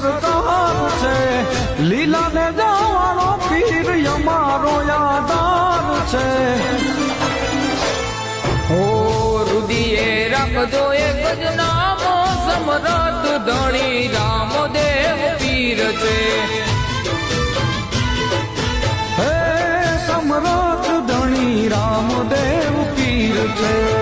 સરદાર છે, લીલા ને જવાળો પીર અમારો યાદાર છે. હો રુદિયે રાખજો એક જ નામ, સમરથ ધણી રામદેવ પીર છે. હે સમરથ ધણી રામદેવ પીર છે.